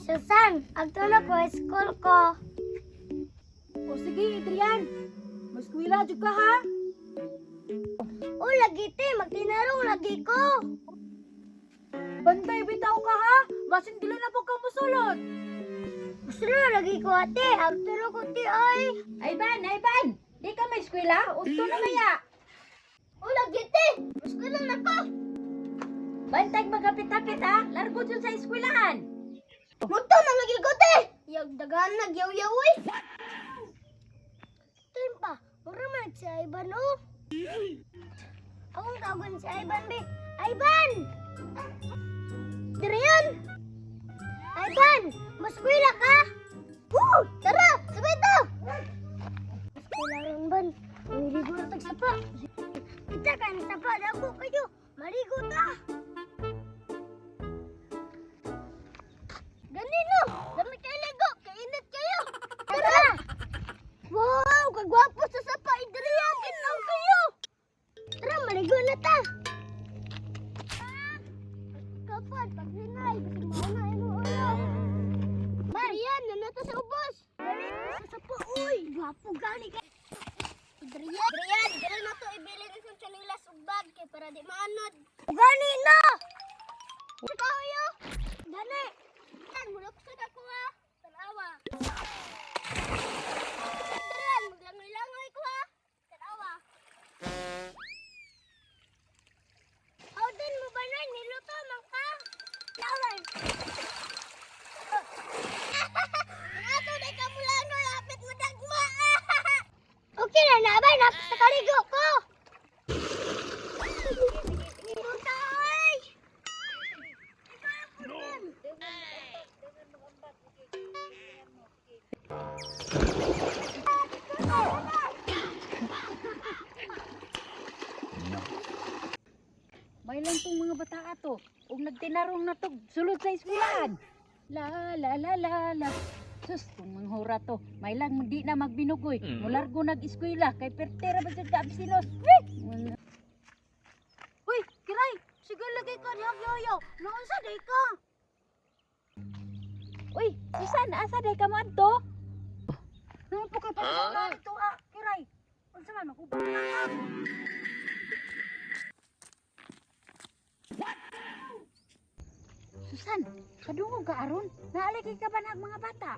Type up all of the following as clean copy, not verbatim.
Susan, agtulog ko school ko. O sige, Adrian. Maskwila jud ka ha. O lagi te, magtinarong lagi ko. Bantay bitaw ka ha. Basin dili na po ka musulod. Gusto na lagi ko ate, agtulog ko ti ay. Ivan, di ka may eskwela? Usto na kaya. O lagi te, gusto na ako. Bantay magkapit-hapit ha. Largo dyan sa eskwelahan. Muto na lagi ko te. Yung dagan nagyaw-yaw eh. Timpa, mura man si Ivan o. Akong tawagan si Ivan be. Ivan! Dirian! Ivan! Maskwila ka? Woo! Tara! Sabay to! Maskwila rin ban. Marigo na tagsapa. Kita ka ng sapa. Dako kayo. Marigo ta. Ganino! Dami kayo ligo. Kainit kayo. Tara! Wow! Kagwapo sa sapa. Idrian! Ginaw kayo! Tara! Marigo na ta! Kapag paghinay. Kasi mauna yung ulo. Marian! Nanato sa ubos! Sa sapa. Uy! Gwapo gani ka! Adrian, gano'n na to ibili ng sanchanilas ug bag kay para di maanod. Gani na! Ikaw yo! Gani! Yan, muluksod ako ha! Tanawa! Adrian, maglangoy-langoy ko ha! Tanawa! How din mo ba nun? Niluto man ka? Lawan! Ato na ka mula no, lapit mo dagma! Okay na naman, sa kaligo ko! Tutay! May lang tong mga bata ato. Ug nagtinarong na to sulod sa eskwelahan. La. Sus, kung manghura to. May lang di na magbinugoy. Mulargo nag-eskwela kay pertera ba jud ka absinos. Uy, Kiray! Sige lagi ka niyang yoyo! Noon sa day ka! Uy, Susan, asa day ka mo adto? Noon po kayo pagkakalaan ito Kiray! Kung saan ako ba na Susan, kadungog ka aron. Naalagi ka ba ng mga bata?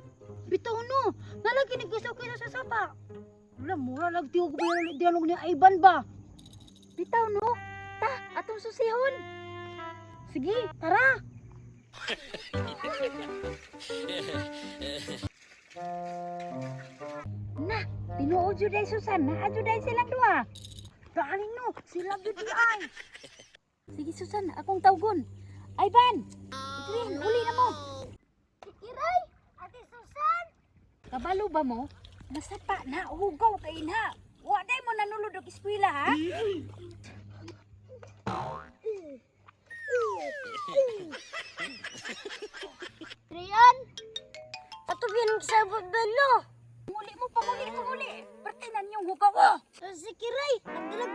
Bitaw no! Nalagi ni gusto ko sa sapa! Wala, mura lang tiyo ko ba yung dialog ni Ivan ba? Bitaw no. Ta, atong susihon. Sige, tara! Na, tinuod jud day Susan, naa jud day silang duha. Daaling no! Sila gudi ay! Sige Susan, akong tawgon. Ivan, Adrian, uli na mo. Kiray! Ate Susan! Kabalo ba mo? Nasapa na, hugaw kay na. Wa day mo nanulod og eskwela ha? Rian! Ato binang sabot balo! Muli mo pa muli. Pertinan yung hugaw mo. Si Kiray! Nagdalag